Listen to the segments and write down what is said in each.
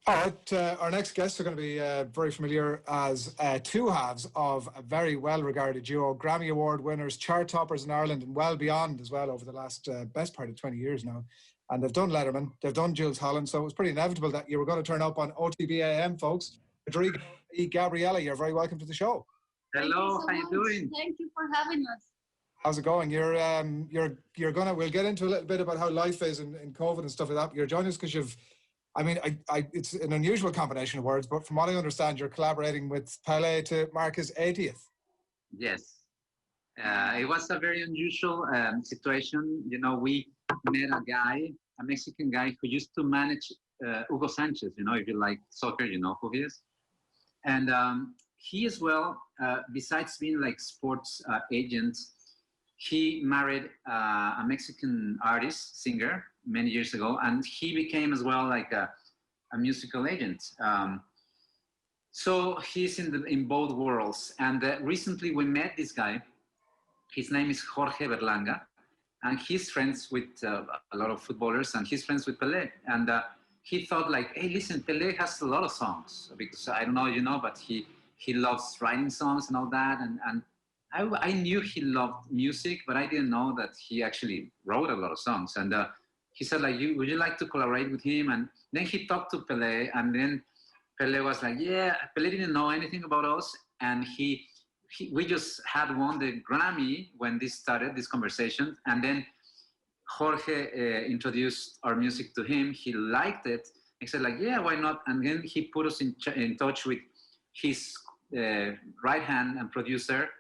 All right, our next guests are going to be very familiar as two halves of a very well-regarded duo, Grammy Award winners, chart toppers in Ireland and well beyond as well over the last best part of 20 years now. And they've done Letterman, they've done Jools Holland, so it was pretty inevitable that you were going to turn up on OTB AM, folks. Rodrigo y Gabriela, you're very welcome to the show. Hello, how you doing? Thank you for having us. How's it going? We'll get into a little bit about how life is in COVID and stuff like that. But you're joining us because it's an unusual combination of words, but from what I understand, you're collaborating with Pele to mark his 80th. Yes. It was a very unusual situation. You know, we met a Mexican guy who used to manage Hugo Sanchez. You know, if you like soccer, you know who he is. And he as well, besides being like sports agent, he married a Mexican artist, singer, many years ago, and he became as well like a musical agent. So he's in both worlds. And recently we met this guy. His name is Jorge Berlanga, and he's friends with a lot of footballers, and he's friends with Pele. And he thought like, hey, listen, Pele has a lot of songs, because I don't know, you know, but he loves writing songs and all that. And I knew he loved music, but I didn't know that he actually wrote a lot of songs. And he said, like, would you like to collaborate with him? And then he talked to Pele, and then Pele was like, yeah, Pele didn't know anything about us. And we just had won the Grammy when this started, this conversation. And then Jorge introduced our music to him. He liked it. He said, like, yeah, why not? And then he put us in touch with his right hand and producer,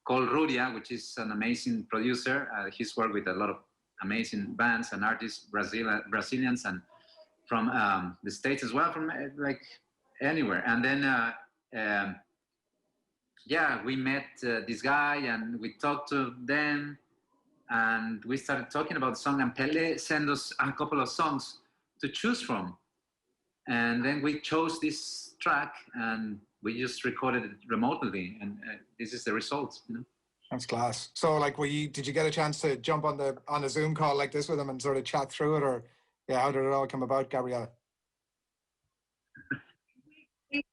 called Ruria, which is an amazing producer. He's worked with a lot of amazing bands and artists, Brazilians, and from the States as well, from like anywhere. And then, we met this guy and we talked to them and we started talking about the song, and Pele sent us a couple of songs to choose from. And then we chose this track and we just recorded it remotely, and this is the result, you know. That's class. So, like, did you get a chance to jump on a Zoom call like this with them and sort of chat through it, or how did it all come about, Gabriela? We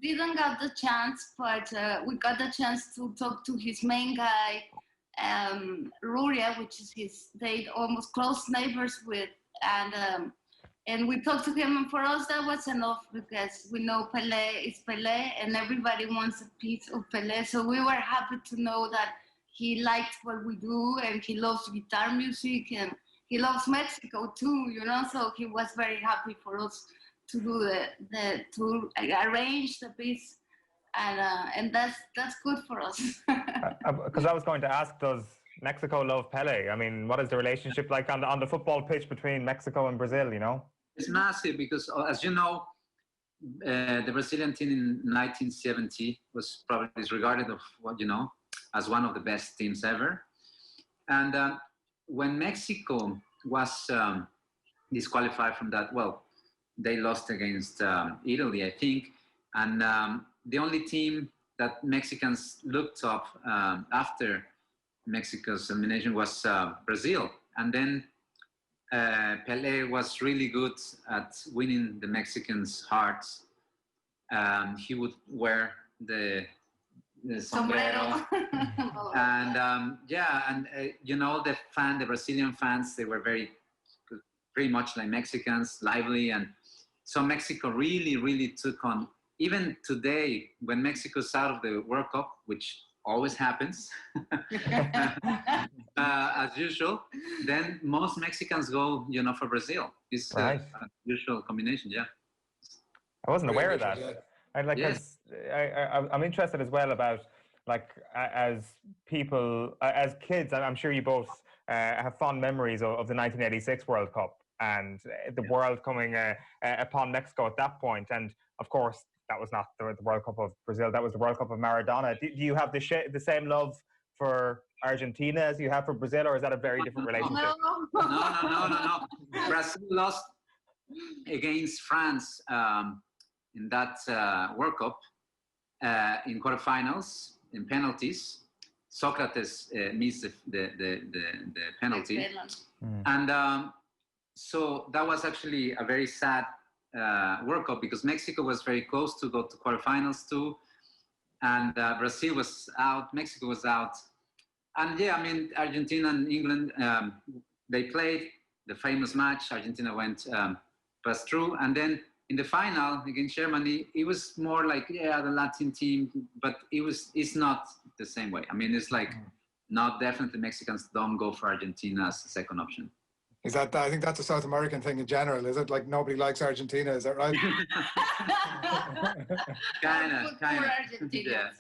didn't get the chance, but we got the chance to talk to his main guy, Ruria, which is they almost close neighbors with, and we talked to him, and for us that was enough, because we know Pele is Pele and everybody wants a piece of Pele. So we were happy to know that he liked what we do and he loves guitar music and he loves Mexico too, you know. So he was very happy for us to do to arrange the piece, and that's good for us. Because I was going to ask, does Mexico love Pele? I mean, what is the relationship like on the football pitch between Mexico and Brazil, you know? It's massive because, as you know, the Brazilian team in 1970 was probably regarded as one of the best teams ever. And when Mexico was disqualified from that, well, they lost against Italy, I think. And the only team that Mexicans looked up after Mexico's elimination was Brazil. And then Pele was really good at winning the Mexicans' hearts. He would wear the sombrero. And the Brazilian fans, they were pretty much like Mexicans, lively. And so Mexico really, really took on. Even today, when Mexico's out of the World Cup, which always happens, as usual, then most Mexicans go, for Brazil. It's a usual combination, yeah. I wasn't aware of that. I'm interested as well about, like, as people, as kids, and I'm sure you both have fond memories of the 1986 World Cup and the world coming upon Mexico at that point. And of course, that was not the World Cup of Brazil. That was the World Cup of Maradona. Do you have the same love for Argentina as you have for Brazil, or is that a very different relationship? No. Brazil lost against France in that World Cup in quarterfinals, in penalties. Socrates missed the penalty. And so that was actually a very sad World Cup because Mexico was very close to go to quarterfinals too. And Brazil was out, Mexico was out. And yeah, I mean, Argentina and England, they played the famous match. Argentina passed through. And then in the final against Germany, it was more like, yeah, the Latin team, but it's not the same way. I mean, it's like, not definitely Mexicans don't go for Argentina as a second option. Is that, I think that's a South American thing in general, is it? Like nobody likes Argentina, is that right? Kinda. Yeah.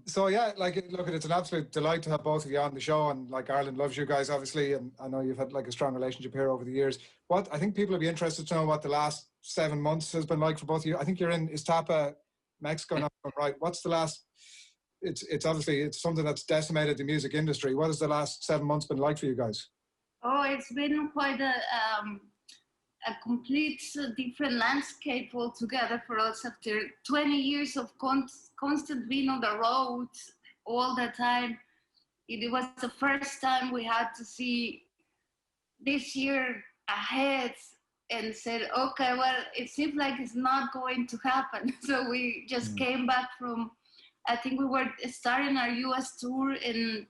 So yeah, like, look, it's an absolute delight to have both of you on the show, and like Ireland loves you guys, obviously, and I know you've had like a strong relationship here over the years. What I think people will be interested to know what the last 7 months has been like for both of you. I think you're in Iztapa, Mexico now, right? What's the last? It's obviously it's something that's decimated the music industry. What has the last 7 months been like for you guys? Oh, it's been quite a complete different landscape altogether for us after 20 years of constant being on the road all the time. It was the first time we had to see this year ahead and said, okay, well, it seems like it's not going to happen. So we just came back from, I think we were starting our US tour in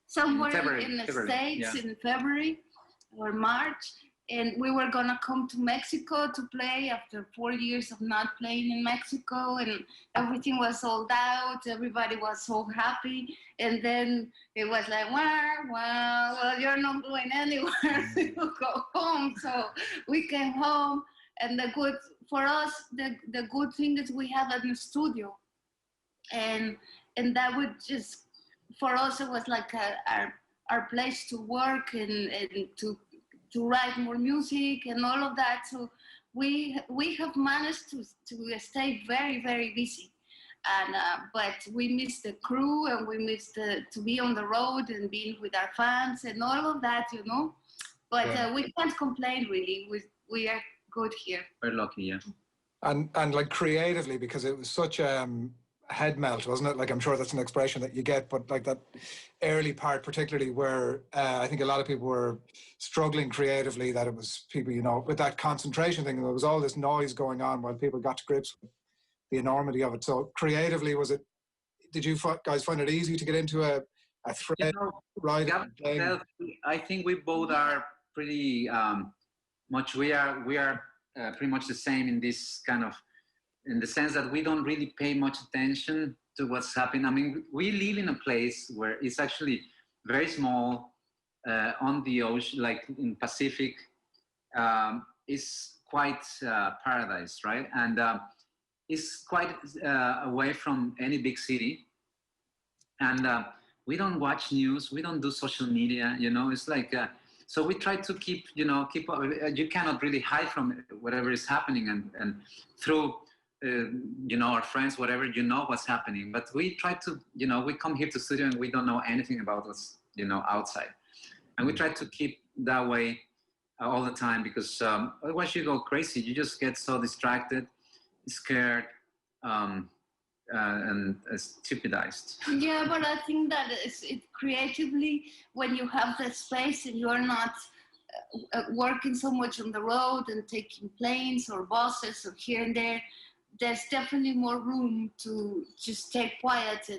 somewhere in the States in February or March. And we were gonna come to Mexico to play after 4 years of not playing in Mexico, and everything was sold out. Everybody was so happy. And then it was like, well, you're not going anywhere. You go home. So we came home, and the good thing is we have a studio, and that would just, for us, it was like our place to work and to write more music and all of that. So we have managed to stay very, very busy. And but we miss the crew, and we miss to be on the road and being with our fans and all of that, you know. But we can't complain, really. We are good here. We're lucky, yeah. And like creatively, because it was such head melt, wasn't it? Like, I'm sure that's an expression that you get, but like that early part, particularly where I think a lot of people were struggling creatively, that it was people, you know, with that concentration thing, there was all this noise going on while people got to grips with the enormity of it. So creatively, did you guys find it easy to get into a thread, right? I think we both are pretty much, we are pretty much the same in this kind of, in the sense that we don't really pay much attention to what's happening. I mean, we live in a place where it's actually very small, on the ocean, like in Pacific. It's quite paradise, right? And it's quite away from any big city. And we don't watch news, we don't do social media, you know, it's like, so we try to keep you cannot really hide from whatever is happening, and through, you know, our friends, whatever, you know what's happening. But we try to, you know, we come here to studio and we don't know anything about what's, you know, outside. And we try to keep that way all the time, because otherwise you go crazy. You just get so distracted, scared, and stupidized. Yeah, but I think that it creatively, when you have the space and you're not working so much on the road and taking planes or buses or here and there, there's definitely more room to just stay quiet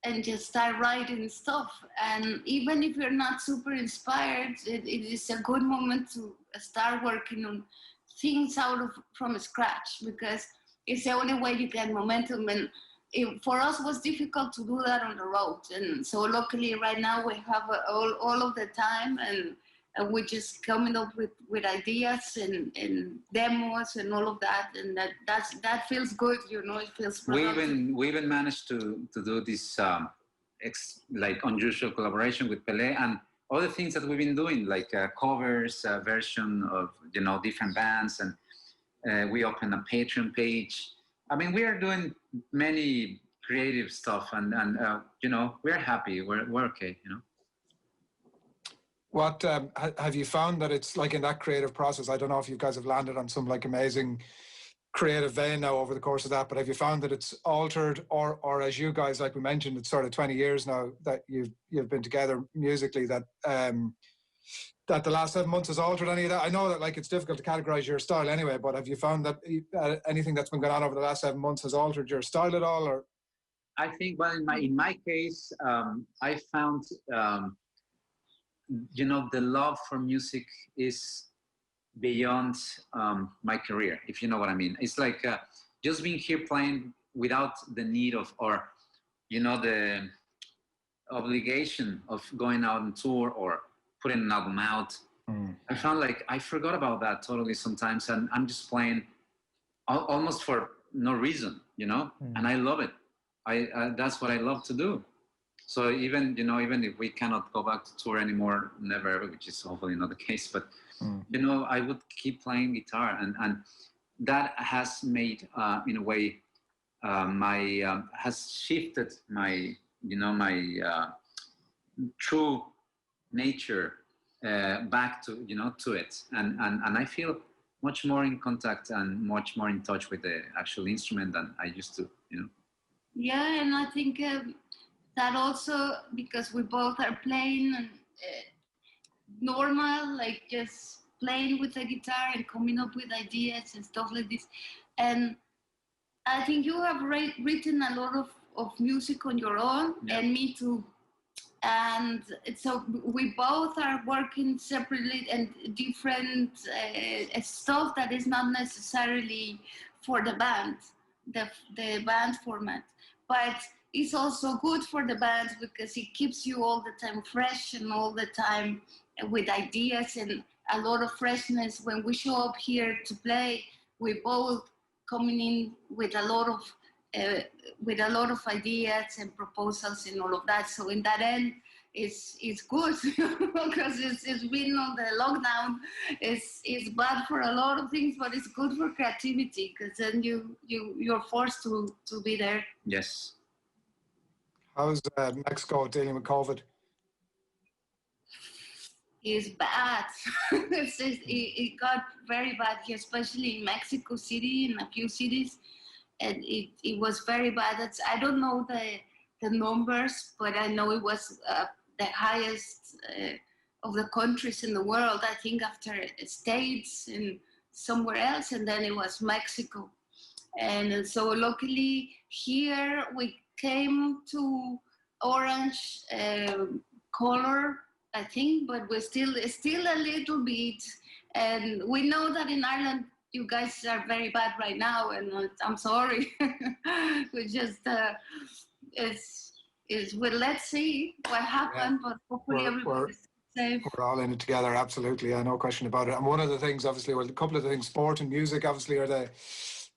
and just start writing stuff. And even if you're not super inspired, it is a good moment to start working on things from scratch, because it's the only way you get momentum. And for us, it was difficult to do that on the road. And so luckily right now we have all of the time, and we're just coming up with ideas and demos and all of that, and that feels good, you know. It feels productive. We even managed to do this like unusual collaboration with Pele, and other things that we've been doing, like covers, version of, you know, different bands, and we opened a Patreon page. I mean, we are doing many creative stuff, and you know, we're happy, we're okay, you know. What have you found that it's like in that creative process? I don't know if you guys have landed on some like amazing creative vein now over the course of that, but have you found that it's altered, or as you guys, like we mentioned, it's sort of 20 years now that you've been together musically, that that the last 7 months has altered any of that? I know that, like, it's difficult to categorize your style anyway, but have you found that anything that's been going on over the last 7 months has altered your style at all? Or I think, well, in my case, I found, the love for music is beyond my career, if you know what I mean. It's like just being here playing without the need of, or the obligation of going out on tour or putting an album out. I found like I forgot about that totally sometimes, and I'm just playing almost for no reason, and I love it. That's what I love to do. So even if we cannot go back to tour anymore, never ever, which is hopefully not the case, but I would keep playing guitar, and that has made in a way has shifted my true nature back to to it, and I feel much more in contact and much more in touch with the actual instrument than I used to. Yeah, and I think that also because we both are playing and normal, like just playing with the guitar and coming up with ideas and stuff like this. And I think you have written a lot of music on your own, and me too. And so we both are working separately and different stuff that is not necessarily for the band, the band format. But it's also good for the band because it keeps you all the time fresh and all the time with ideas and a lot of freshness. When we show up here to play, we both coming in with a lot of ideas and proposals and all of that. So in that end, it's good because it's been on the lockdown. It's bad for a lot of things, but it's good for creativity because then you're forced to be there. Yes. How's Mexico dealing with COVID? It's bad. It got very bad here, especially in Mexico City, in a few cities. And it was very bad. I don't know the numbers, but I know it was the highest of the countries in the world, I think after States and somewhere else, and then it was Mexico. And so luckily here we came to orange color, I think, but we're still a little bit. And we know that in Ireland, you guys are very bad right now, and I'm sorry. We just, well, let's see what happened, but hopefully everybody's safe. We're all in it together, absolutely, no question about it. And one of the things, obviously, well, a couple of the things, sport and music, obviously, are the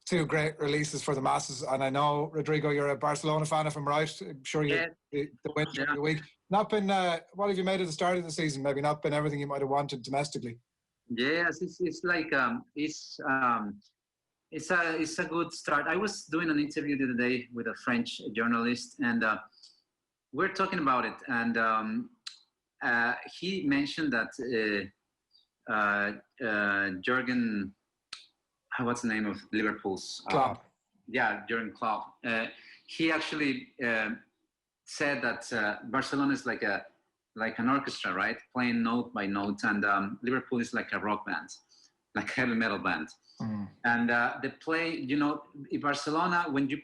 two great releases for the masses. And I know, Rodrigo, you're a Barcelona fan, if I'm right. I'm sure you the win every week. Not been, what have you made at the start of the season? Maybe not been everything you might have wanted domestically. Yes, it's like it's a good start. I was doing an interview the other day with a French journalist, and we're talking about it. And he mentioned that Jurgen, what's the name of Liverpool's Klopp? Jurgen Klopp. He actually said that Barcelona is like an orchestra, right? Playing note by note, and Liverpool is like a rock band, like a heavy metal band. And they play, in Barcelona, when you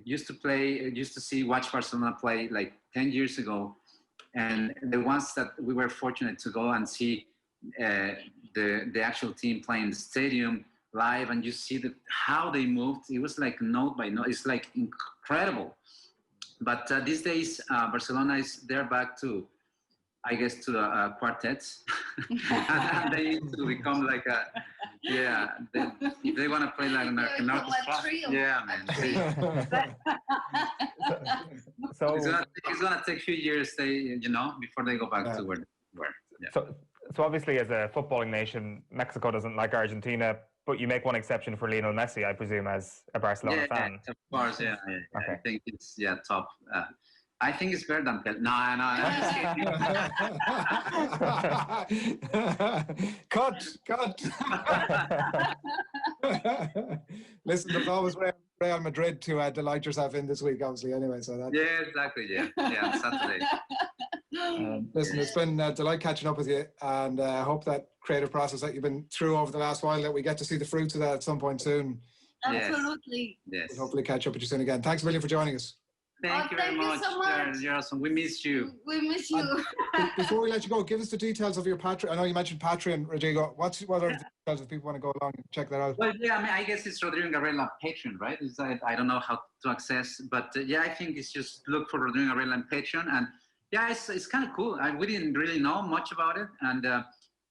used to watch Barcelona play like 10 years ago, and the ones that we were fortunate to go and see the actual team playing in the stadium live, and you see how they moved. It was like note by note. It's like incredible. But these days, Barcelona they're back to, I guess, to the quartets. And they need to become like if they want to play like an orchestra. Yeah, man. So it's gonna take a few years, before they go back to where they were. Yeah. So obviously, as a footballing nation, Mexico doesn't like Argentina, but you make one exception for Lionel Messi, I presume, as a Barcelona fan. Of course, yeah. Okay. I think it's top. I think it's better than Pele. No, I'm just kidding. Cut. Listen, there's always Real Madrid to delight yourself in this week, obviously, anyway. So that. Yeah, exactly. Yeah, on Saturday. Listen, it's been a delight catching up with you, and I hope that creative process that you've been through over the last while, that we get to see the fruits of that at some point soon. Absolutely. Yes. We'll hopefully catch up with you soon again. Thanks a million for joining us. Thank you very much. So much. You're awesome. We missed you. We miss you. Before we let you go, give us the details of your Patreon. I know you mentioned Patreon, Rodrigo. What are the details if people want to go along and check that out? Well, yeah, I mean, I guess it's Rodrigo y Gabriela Patreon, right? I don't know how to access, but yeah, I think it's just look for Rodrigo y Gabriela on Patreon, and yeah, it's kind of cool. We didn't really know much about it, and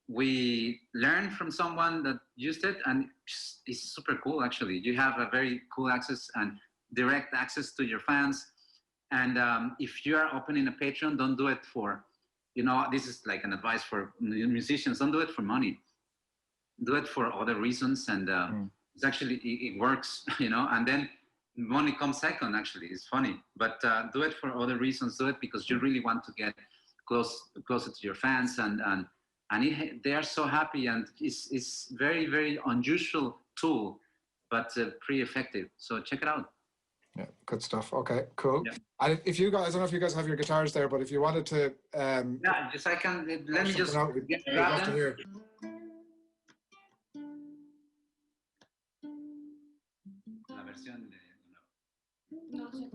we learned from someone that used it, and it's super cool, actually. You have a very cool access and direct access to your fans. And if you are opening a Patreon, don't do it for, this is like an advice for musicians, don't do it for money. Do it for other reasons, and it's actually, it works, and then money comes second, actually. It's funny, but do it for other reasons. Do it because you really want to get closer to your fans, and they are so happy, and it's very, very unusual tool, but pretty effective. So check it out. Yeah, good stuff. Okay, cool. Yeah. And if you guys, I don't know if you guys have your guitars there, but if you wanted to, yeah, just I can. Let me just grab them. Here. La versión de. No sé.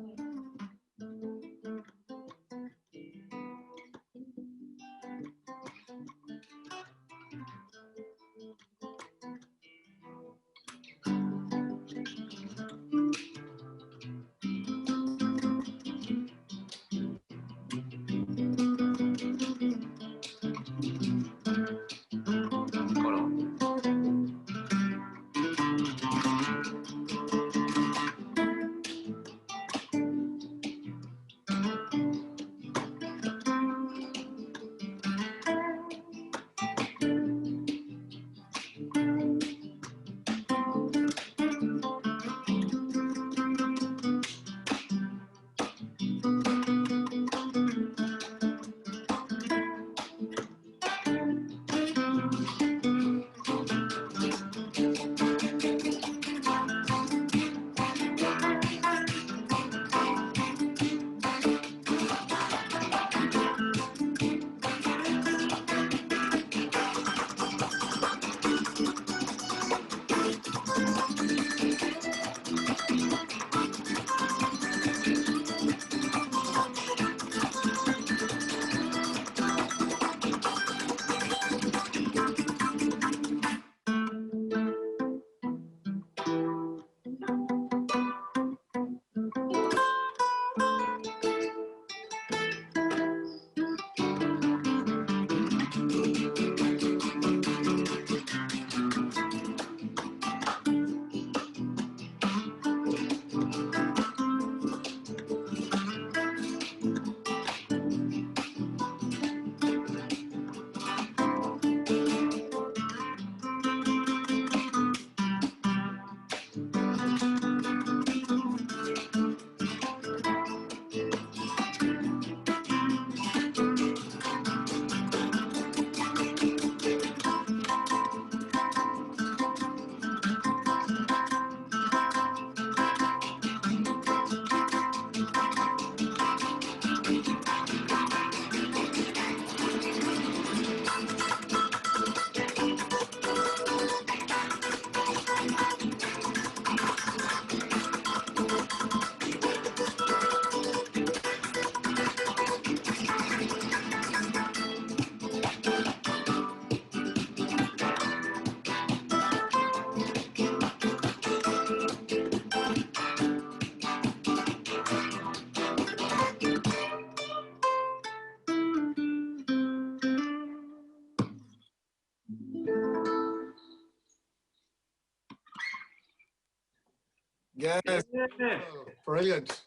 Yes. Oh, brilliant.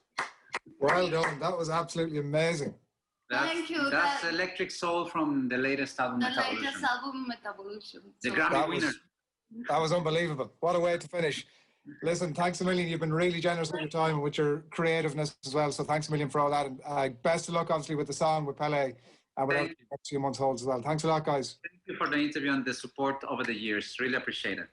Well done. That was absolutely amazing. Thank you. That's Electric Soul from the latest album, The Metavolution. latest album, Metavolution. The Grammy winner. That was unbelievable. What a way to finish. Listen, thanks a million. You've been really generous with your time and with your creativeness as well. So thanks a million for all that. And best of luck, obviously, with the song, with Pele, and whatever the next few months holds as well. Thanks a lot, guys. Thank you for the interview and the support over the years. Really appreciate it.